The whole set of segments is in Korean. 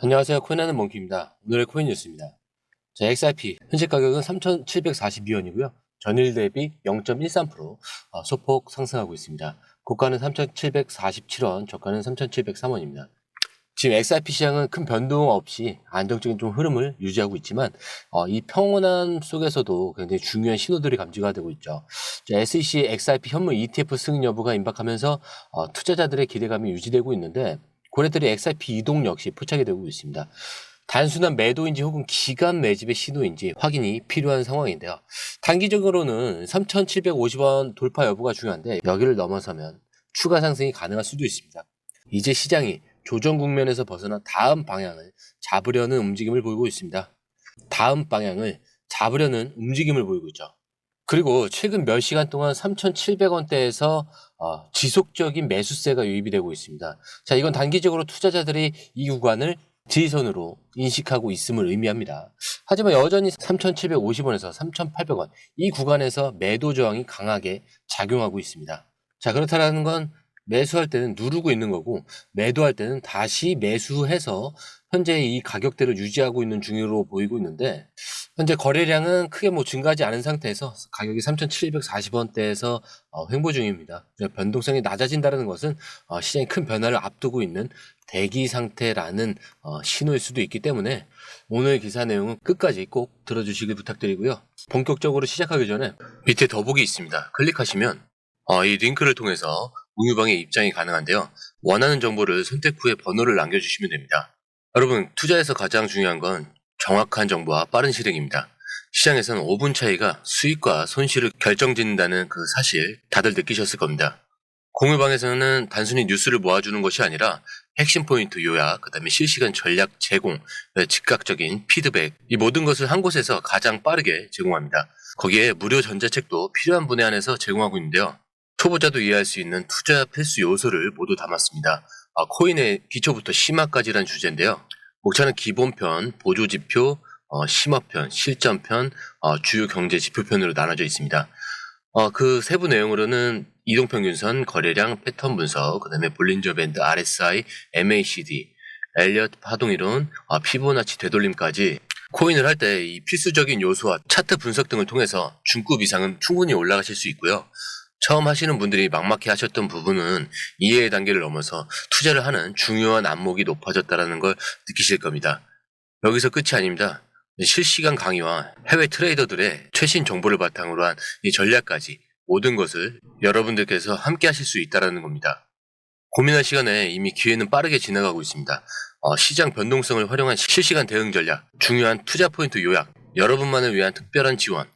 안녕하세요. 코인하는 몽키입니다. 오늘의 코인 뉴스입니다. 자, XRP 현재 가격은 3,742원이고요. 전일 대비 0.13% 소폭 상승하고 있습니다. 고가는 3,747원, 저가는 3,703원입니다. 지금 XRP 시장은 큰 변동 없이 안정적인 좀 흐름을 유지하고 있지만 이 평온함 속에서도 굉장히 중요한 신호들이 감지가 되고 있죠. SEC XRP 현물 ETF 승인 여부가 임박하면서 투자자들의 기대감이 유지되고 있는데 고래들이 XRP 이동 역시 포착이 되고 있습니다. 단순한 매도인지 혹은 기간 매집의 신호인지 확인이 필요한 상황인데요. 단기적으로는 3,750원 돌파 여부가 중요한데 여기를 넘어서면 추가 상승이 가능할 수도 있습니다. 이제 시장이 조정 국면에서 벗어나 다음 방향을 잡으려는 움직임을 보이고 있습니다. 다음 방향을 잡으려는 움직임을 보이고 있죠. 그리고 최근 몇 시간 동안 3,700원대에서 지속적인 매수세가 유입이 되고 있습니다. 자, 이건 단기적으로 투자자들이 이 구간을 지지선으로 인식하고 있음을 의미합니다. 하지만 여전히 3,750원에서 3,800원 이 구간에서 매도 저항이 강하게 작용하고 있습니다. 자, 그렇다는 건 매수할 때는 누르고 있는 거고 매도할 때는 다시 매수해서 현재 이 가격대를 유지하고 있는 중으로 보이고 있는데 현재 거래량은 크게 증가하지 않은 상태에서 가격이 3,740원대에서 횡보 중입니다. 변동성이 낮아진다는 것은 시장이 큰 변화를 앞두고 있는 대기 상태라는 신호일 수도 있기 때문에 오늘 기사 내용은 끝까지 꼭 들어주시길 부탁드리고요. 본격적으로 시작하기 전에 밑에 더보기 있습니다. 클릭하시면 이 링크를 통해서 공유방에 입장이 가능한데요. 원하는 정보를 선택 후에 번호를 남겨주시면 됩니다. 여러분, 투자에서 가장 중요한 건 정확한 정보와 빠른 실행입니다. 시장에서는 5분 차이가 수익과 손실을 결정짓는다는 그 사실 다들 느끼셨을 겁니다. 공유방에서는 단순히 뉴스를 모아주는 것이 아니라 핵심 포인트 요약, 그 다음에 실시간 전략 제공, 즉각적인 피드백, 이 모든 것을 한 곳에서 가장 빠르게 제공합니다. 거기에 무료 전자책도 필요한 분야 안에서 제공하고 있는데요. 초보자도 이해할 수 있는 투자 필수 요소를 모두 담았습니다. 코인의 기초부터 심화까지란 주제인데요. 목차는 기본편, 보조지표, 심화편, 실전편, 주요 경제 지표편으로 나눠져 있습니다. 그 세부 내용으로는 이동평균선, 거래량, 패턴 분석, 그 다음에 볼린저 밴드, RSI, MACD, 엘리엇 파동이론, 피보나치 되돌림까지 코인을 할 때 이 필수적인 요소와 차트 분석 등을 통해서 중급 이상은 충분히 올라가실 수 있고요. 처음 하시는 분들이 막막해 하셨던 부분은 이해의 단계를 넘어서 투자를 하는 중요한 안목이 높아졌다는 걸 느끼실 겁니다. 여기서 끝이 아닙니다. 실시간 강의와 해외 트레이더들의 최신 정보를 바탕으로 한 이 전략까지 모든 것을 여러분들께서 함께 하실 수 있다는 겁니다. 고민할 시간에 이미 기회는 빠르게 지나가고 있습니다. 시장 변동성을 활용한 실시간 대응 전략, 중요한 투자 포인트 요약, 여러분만을 위한 특별한 지원,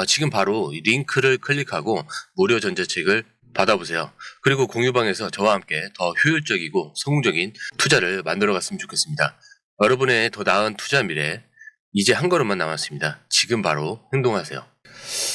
지금 바로 이 링크를 클릭하고 무료 전자책을 받아보세요. 그리고 공유방에서 저와 함께 더 효율적이고 성공적인 투자를 만들어갔으면 좋겠습니다. 여러분의 더 나은 투자 미래, 이제 한 걸음만 남았습니다. 지금 바로 행동하세요.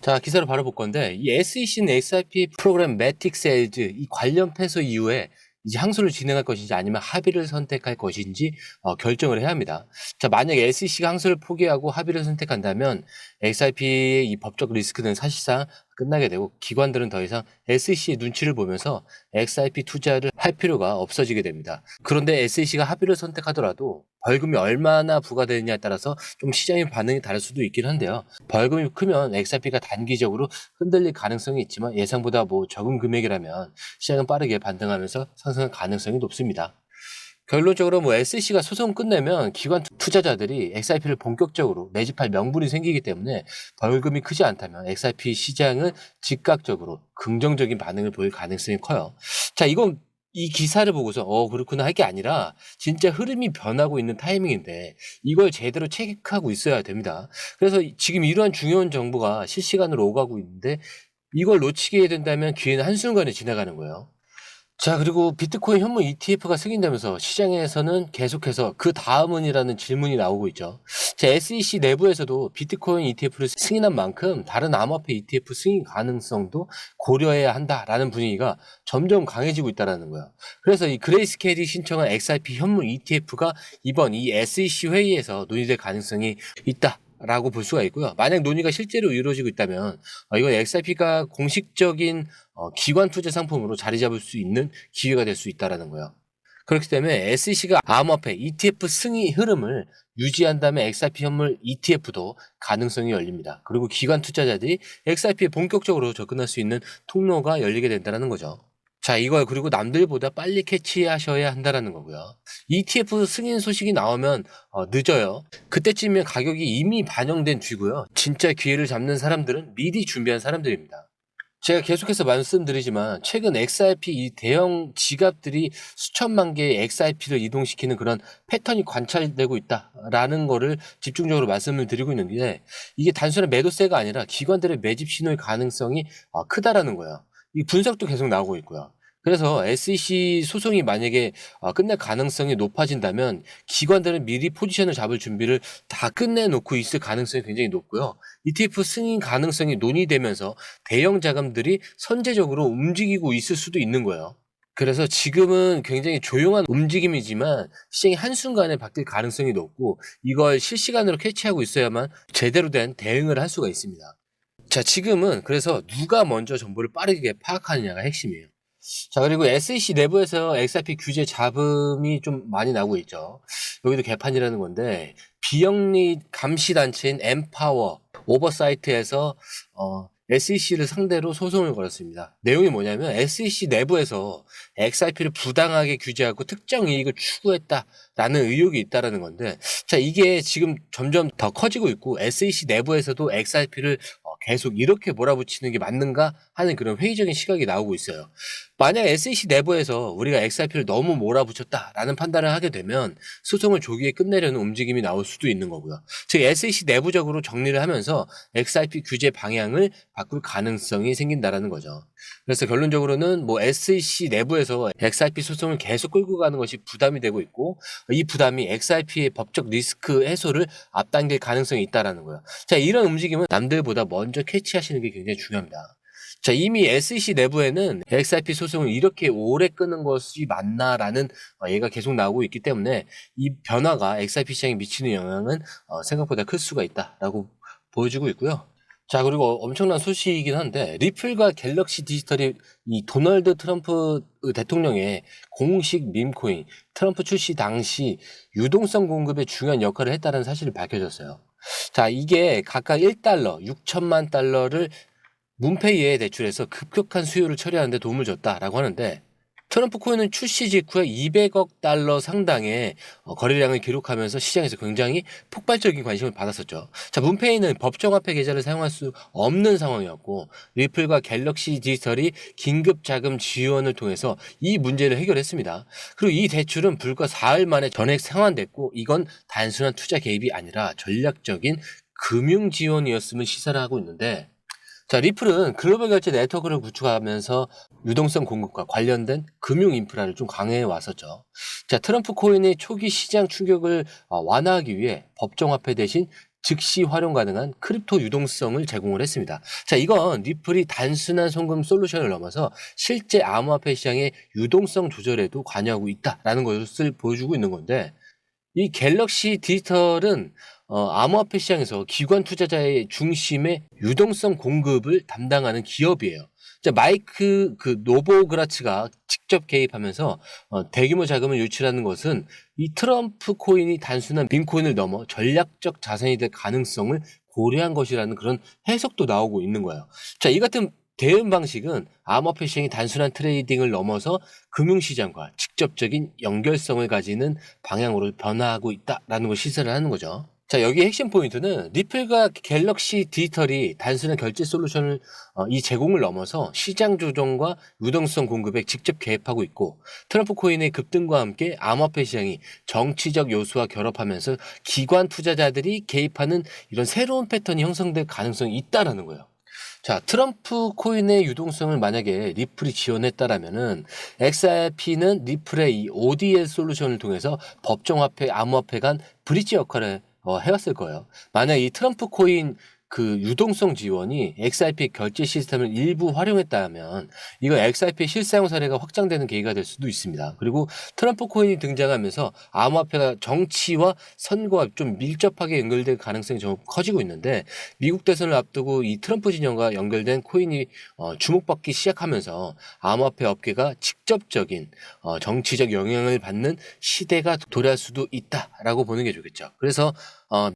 자, 기사를 바로 볼 건데 이 SEC는 XRP 프로그램 매틱 세일즈 이 관련 패소 이후에 이제 항소를 진행할 것인지 아니면 합의를 선택할 것인지 결정을 해야 합니다. 자, 만약 SEC가 항소를 포기하고 합의를 선택한다면 XRP의 이 법적 리스크는 사실상 끝나게 되고 기관들은 더 이상 SEC의 눈치를 보면서 XRP 투자를 할 필요가 없어지게 됩니다. 그런데 SEC가 합의를 선택하더라도 벌금이 얼마나 부과되느냐에 따라서 좀 시장의 반응이 다를 수도 있긴 한데요. 벌금이 크면 XRP가 단기적으로 흔들릴 가능성이 있지만 예상보다 적은 금액이라면 시장은 빠르게 반등하면서 상승할 가능성이 높습니다. 결론적으로 SEC가 소송 끝내면 기관 투자자들이 XRP를 본격적으로 매집할 명분이 생기기 때문에 벌금이 크지 않다면 XRP 시장은 즉각적으로 긍정적인 반응을 보일 가능성이 커요. 자, 이건 이 기사를 보고서 그렇구나 할 게 아니라 진짜 흐름이 변하고 있는 타이밍인데 이걸 제대로 체크하고 있어야 됩니다. 그래서 지금 이러한 중요한 정보가 실시간으로 오가고 있는데 이걸 놓치게 된다면 기회는 한순간에 지나가는 거예요. 자, 그리고 비트코인 현물 ETF가 승인되면서 시장에서는 계속해서 그 다음은이라는 질문이 나오고 있죠. 자, SEC 내부에서도 비트코인 ETF를 승인한 만큼 다른 암호화폐 ETF 승인 가능성도 고려해야 한다라는 분위기가 점점 강해지고 있다는 거예요. 그래서 이 그레이스케일이 신청한 XRP 현물 ETF가 이번 이 SEC 회의에서 논의될 가능성이 있다. 라고 볼 수가 있고요. 만약 논의가 실제로 이루어지고 있다면 이건 XRP가 공식적인 기관 투자 상품으로 자리 잡을 수 있는 기회가 될 수 있다는 거예요. 그렇기 때문에 SEC가 암호화폐 ETF 승인 흐름을 유지한 다음에 XRP 현물 ETF도 가능성이 열립니다. 그리고 기관 투자자들이 XRP에 본격적으로 접근할 수 있는 통로가 열리게 된다는 거죠. 자, 이걸 그리고 남들보다 빨리 캐치하셔야 한다는 거고요. ETF 승인 소식이 나오면 늦어요. 그때쯤이면 가격이 이미 반영된 뒤고요. 진짜 기회를 잡는 사람들은 미리 준비한 사람들입니다. 제가 계속해서 말씀드리지만 최근 XRP 이 대형 지갑들이 수천만 개의 XRP를 이동시키는 그런 패턴이 관찰되고 있다라는 거를 집중적으로 말씀을 드리고 있는데, 이게 단순한 매도세가 아니라 기관들의 매집 신호의 가능성이 크다라는 거예요. 이 분석도 계속 나오고 있고요. 그래서 SEC 소송이 만약에 끝날 가능성이 높아진다면 기관들은 미리 포지션을 잡을 준비를 다 끝내놓고 있을 가능성이 굉장히 높고요. ETF 승인 가능성이 논의되면서 대형 자금들이 선제적으로 움직이고 있을 수도 있는 거예요. 그래서 지금은 굉장히 조용한 움직임이지만 시장이 한순간에 바뀔 가능성이 높고, 이걸 실시간으로 캐치하고 있어야만 제대로 된 대응을 할 수가 있습니다. 자, 지금은 그래서 누가 먼저 정보를 빠르게 파악하느냐가 핵심이에요. 자, 그리고 SEC 내부에서 XRP 규제 잡음이 좀 많이 나오고 있죠. 여기도 개판이라는 건데, 비영리 감시단체인 엠파워 오버사이트에서 SEC를 상대로 소송을 걸었습니다. 내용이 뭐냐면 SEC 내부에서 XRP를 부당하게 규제하고 특정 이익을 추구했다라는 의혹이 있다라는 건데, 자, 이게 지금 점점 더 커지고 있고 SEC 내부에서도 XRP를 계속 이렇게 몰아붙이는 게 맞는가 하는 그런 회의적인 시각이 나오고 있어요. 만약 SEC 내부에서 우리가 XRP를 너무 몰아붙였다라는 판단을 하게 되면 소송을 조기에 끝내려는 움직임이 나올 수도 있는 거고요. 즉 SEC 내부적으로 정리를 하면서 XRP 규제 방향을 바꿀 가능성이 생긴다라는 거죠. 그래서 결론적으로는 뭐 SEC 내부에서 XRP 소송을 계속 끌고 가는 것이 부담이 되고 있고, 이 부담이 XRP의 법적 리스크 해소를 앞당길 가능성이 있다라는 거예요. 자, 이런 움직임은 남들보다 먼저 캐치하시는 게 굉장히 중요합니다. 자, 이미 SEC 내부에는 XRP 소송을 이렇게 오래 끄는 것이 맞나라는 얘가 계속 나오고 있기 때문에 이 변화가 XRP 시장에 미치는 영향은 생각보다 클 수가 있다라고 보여주고 있고요. 자, 그리고 엄청난 소식이긴 한데, 리플과 갤럭시 디지털이 이 도널드 트럼프 대통령의 공식 밈코인 트럼프 출시 당시 유동성 공급에 중요한 역할을 했다는 사실이 밝혀졌어요. 자, 이게 각각 1달러, 6천만 달러를 문페이에 대출해서 급격한 수요를 처리하는 데 도움을 줬다라고 하는데, 트럼프 코인은 출시 직후에 200억 달러 상당의 거래량을 기록하면서 시장에서 굉장히 폭발적인 관심을 받았었죠. 자, 문페이는 법정화폐 계좌를 사용할 수 없는 상황이었고, 리플과 갤럭시 디지털이 긴급 자금 지원을 통해서 이 문제를 해결했습니다. 그리고 이 대출은 불과 4일 만에 전액 상환됐고, 이건 단순한 투자 개입이 아니라 전략적인 금융 지원이었음을 시사를 하고 있는데, 자, 리플은 글로벌 결제 네트워크를 구축하면서 유동성 공급과 관련된 금융 인프라를 좀 강화해 왔었죠. 자, 트럼프 코인의 초기 시장 충격을 완화하기 위해 법정화폐 대신 즉시 활용 가능한 크립토 유동성을 제공을 했습니다. 자, 이건 리플이 단순한 송금 솔루션을 넘어서 실제 암호화폐 시장의 유동성 조절에도 관여하고 있다라는 것을 보여주고 있는 건데, 이 갤럭시 디지털은 암호화폐 시장에서 기관 투자자의 중심의 유동성 공급을 담당하는 기업이에요. 자, 마이크 노보그라츠가 직접 개입하면서 대규모 자금을 유치하는 것은 이 트럼프 코인이 단순한 밈코인을 넘어 전략적 자산이 될 가능성을 고려한 것이라는 그런 해석도 나오고 있는 거예요. 자, 이 같은 대응 방식은 암호화폐 시장이 단순한 트레이딩을 넘어서 금융시장과 직접적인 연결성을 가지는 방향으로 변화하고 있다라는 걸 시사를 하는 거죠. 자, 여기 핵심 포인트는 리플과 갤럭시 디지털이 단순한 결제 솔루션을 이 제공을 넘어서 시장 조정과 유동성 공급에 직접 개입하고 있고, 트럼프 코인의 급등과 함께 암호화폐 시장이 정치적 요소와 결합하면서 기관 투자자들이 개입하는 이런 새로운 패턴이 형성될 가능성이 있다라는 거예요. 자, 트럼프 코인의 유동성을 만약에 리플이 지원했다라면은 XRP는 리플의 이 ODL 솔루션을 통해서 법정화폐, 암호화폐 간 브릿지 역할을 해왔을 거예요. 만약 이 트럼프 코인 그 유동성 지원이 XRP 결제 시스템을 일부 활용했다면 이거 XRP 실사용 사례가 확장되는 계기가 될 수도 있습니다. 그리고 트럼프 코인이 등장하면서 암호화폐가 정치와 선거와 좀 밀접하게 연결될 가능성이 좀 커지고 있는데, 미국 대선을 앞두고 이 트럼프 진영과 연결된 코인이 주목받기 시작하면서 암호화폐 업계가 직접적인 정치적 영향을 받는 시대가 도래할 수도 있다라고 보는 게 좋겠죠. 그래서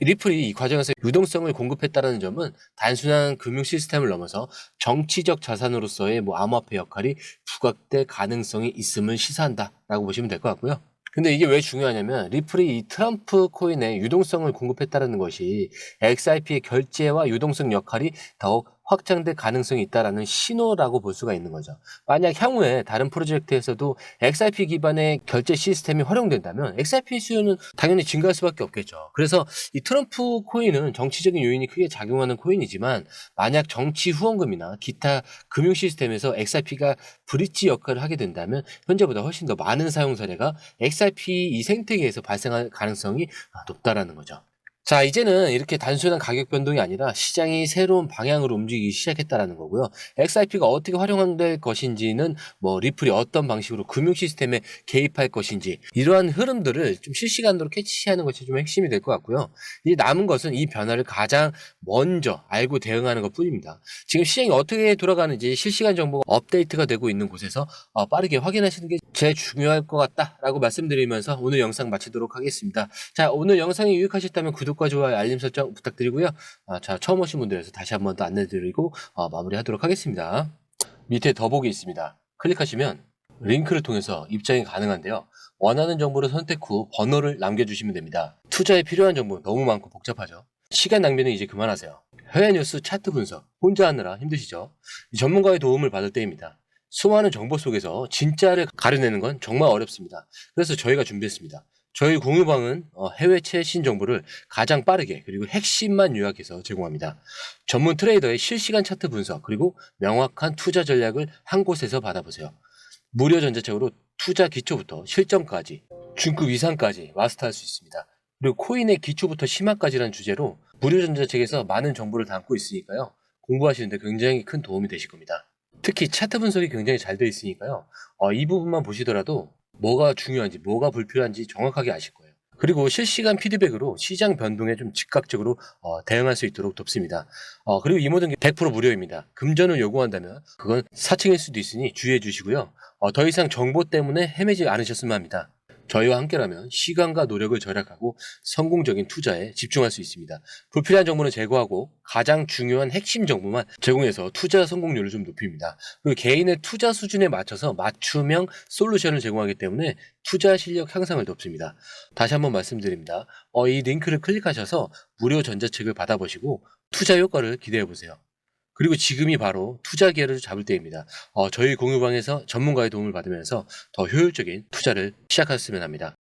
리플이 이 과정에서 유동성을 공급했다는 점은 단순한 금융 시스템을 넘어서 정치적 자산으로서의 암호화폐 역할이 부각될 가능성이 있음을 시사한다라고 보시면 될 것 같고요. 근데 이게 왜 중요하냐면, 리플이 이 트럼프 코인에 유동성을 공급했다는 것이 XRP의 결제와 유동성 역할이 더욱 확장될 가능성이 있다는 신호라고 볼 수가 있는 거죠. 만약 향후에 다른 프로젝트에서도 XRP 기반의 결제 시스템이 활용된다면 XRP 수요는 당연히 증가할 수밖에 없겠죠. 그래서 이 트럼프 코인은 정치적인 요인이 크게 작용하는 코인이지만, 만약 정치 후원금이나 기타 금융 시스템에서 XRP가 브릿지 역할을 하게 된다면 현재보다 훨씬 더 많은 사용 사례가 XRP 이 생태계에서 발생할 가능성이 높다라는 거죠. 자, 이제는 이렇게 단순한 가격 변동이 아니라 시장이 새로운 방향으로 움직이기 시작했다라는 거고요. XRP가 어떻게 활용될 것인지는 리플이 어떤 방식으로 금융 시스템에 개입할 것인지, 이러한 흐름들을 좀 실시간으로 캐치하는 것이 좀 핵심이 될 것 같고요. 이제 남은 것은 이 변화를 가장 먼저 알고 대응하는 것 뿐입니다. 지금 시장이 어떻게 돌아가는지 실시간 정보가 업데이트가 되고 있는 곳에서 빠르게 확인하시는 게 제일 중요할 것 같다라고 말씀드리면서 오늘 영상 마치도록 하겠습니다. 자, 오늘 영상이 유익하셨다면 구독과 좋아요, 알림 설정 부탁드리고요. 자, 처음 오신 분들에서 다시 한번 더 안내드리고 마무리하도록 하겠습니다. 밑에 더보기 있습니다. 클릭하시면 링크를 통해서 입장이 가능한데요. 원하는 정보를 선택 후 번호를 남겨주시면 됩니다. 투자에 필요한 정보 너무 많고 복잡하죠. 시간 낭비는 이제 그만하세요. 해외 뉴스 차트 분석 혼자 하느라 힘드시죠? 이 전문가의 도움을 받을 때입니다. 수많은 정보 속에서 진짜를 가려내는 건 정말 어렵습니다. 그래서 저희가 준비했습니다. 저희 공유방은 해외 최신 정보를 가장 빠르게 그리고 핵심만 요약해서 제공합니다. 전문 트레이더의 실시간 차트 분석 그리고 명확한 투자 전략을 한 곳에서 받아보세요. 무료 전자책으로 투자 기초부터 실전까지, 중급 이상까지 마스터할 수 있습니다. 그리고 코인의 기초부터 심화까지라는 주제로 무료 전자책에서 많은 정보를 담고 있으니까요. 공부하시는데 굉장히 큰 도움이 되실 겁니다. 특히 차트 분석이 굉장히 잘 되어 있으니까요. 이 부분만 보시더라도 뭐가 중요한지 뭐가 불필요한지 정확하게 아실 거예요. 그리고 실시간 피드백으로 시장 변동에 좀 즉각적으로 대응할 수 있도록 돕습니다. 그리고 이 모든 게 100% 무료입니다. 금전을 요구한다면 그건 사칭일 수도 있으니 주의해 주시고요. 더 이상 정보 때문에 헤매지 않으셨으면 합니다. 저희와 함께라면 시간과 노력을 절약하고 성공적인 투자에 집중할 수 있습니다. 불필요한 정보는 제거하고 가장 중요한 핵심 정보만 제공해서 투자 성공률을 좀 높입니다. 그리고 개인의 투자 수준에 맞춰서 맞춤형 솔루션을 제공하기 때문에 투자 실력 향상을 돕습니다. 다시 한번 말씀드립니다. 이 링크를 클릭하셔서 무료 전자책을 받아보시고 투자 효과를 기대해보세요. 그리고 지금이 바로 투자 기회를 잡을 때입니다. 저희 공유방에서 전문가의 도움을 받으면서 더 효율적인 투자를 시작하셨으면 합니다.